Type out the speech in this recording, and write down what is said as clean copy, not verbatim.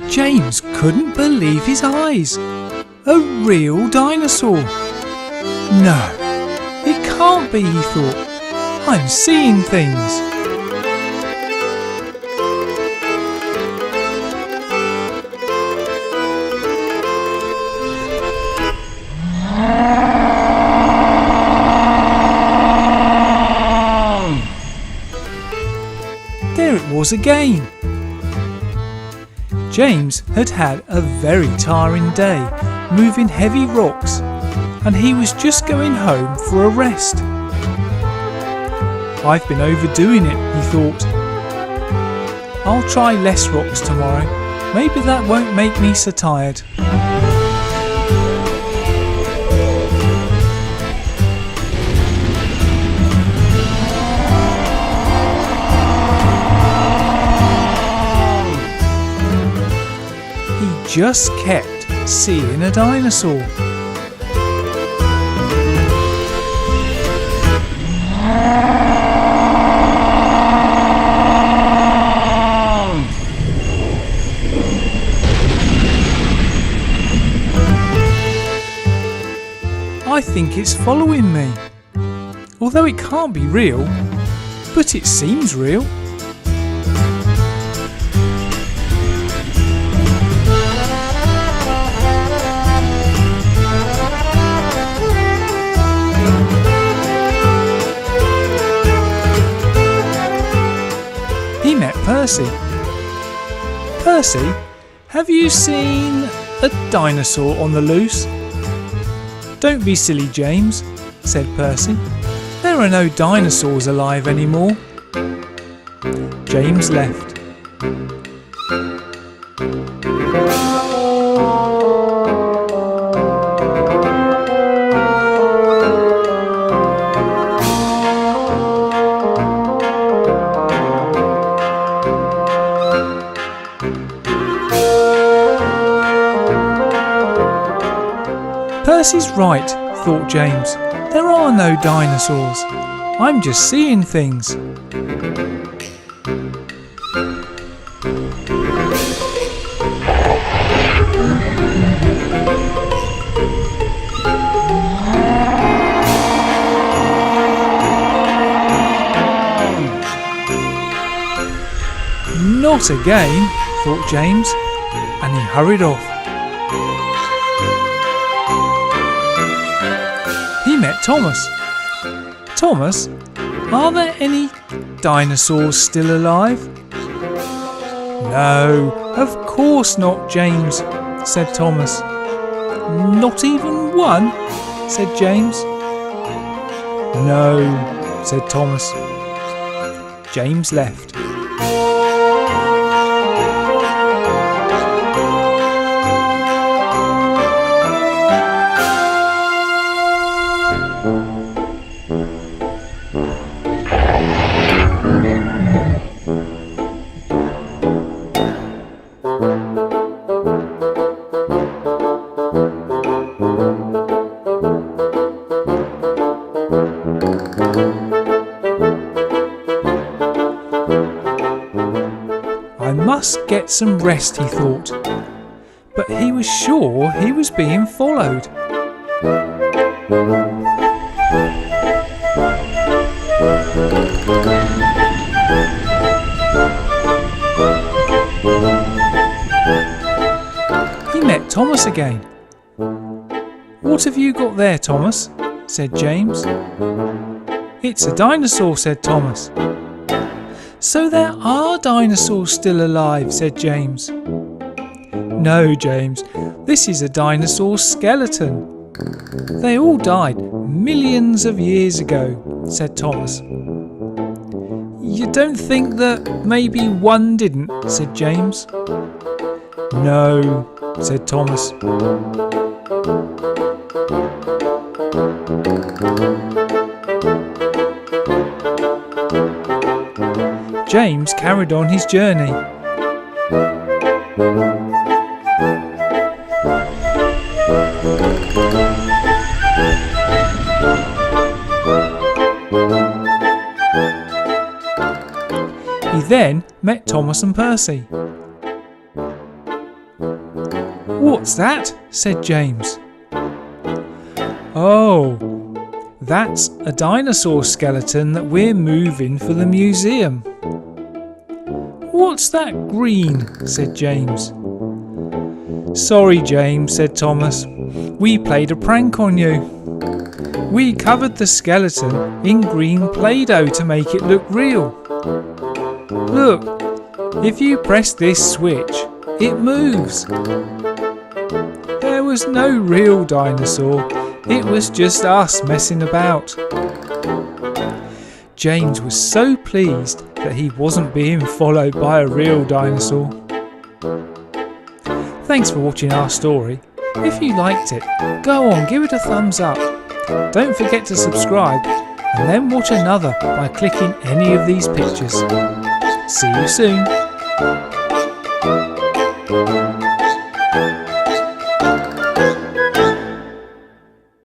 James couldn't believe his eyes. A real dinosaur. No, it can't be, he thought. I'm seeing things. There it was again. James had had a very tiring day, moving heavy rocks, and he was just going home for a rest. I've been overdoing it, he thought. I'll try less rocks tomorrow. Maybe that won't make me so tired. Just kept seeing a dinosaur. I think it's following me. Although it can't be real, but it seems real. He met Percy. Percy, have you seen a dinosaur on the loose? Don't be silly, James, said Percy. There are no dinosaurs alive anymore. James left. Percy's right, thought James. There are no dinosaurs. I'm just seeing things. Not again, thought James, and he hurried off. He met Thomas. Thomas, are there any dinosaurs still alive? No, of course not, James, said Thomas. Not even one, said James. No, said Thomas. James left. I must get some rest, he thought, but he was sure he was being followed. He met Thomas again. What have you got there, Thomas? Said James. It's a dinosaur, said Thomas. So there are dinosaurs still alive, said James. No, James, this is a dinosaur skeleton. They all died millions of years ago, said Thomas. You don't think that maybe one didn't, said James. No, said Thomas. James carried on his journey. then met Thomas and Percy. "What's that?" said James. "Oh, that's a dinosaur skeleton that we're moving for the museum." "What's that green?" said James. "Sorry, James," said Thomas. "We played a prank on you. We covered the skeleton in green Play-Doh to make it look real. Look, if you press this switch, it moves." There was no real dinosaur. It was just us messing about. James was so pleased that he wasn't being followed by a real dinosaur. Thanks for watching our story. If you liked it, go on, give it a thumbs up. Don't forget to subscribe and then watch another by clicking any of these pictures. See you soon.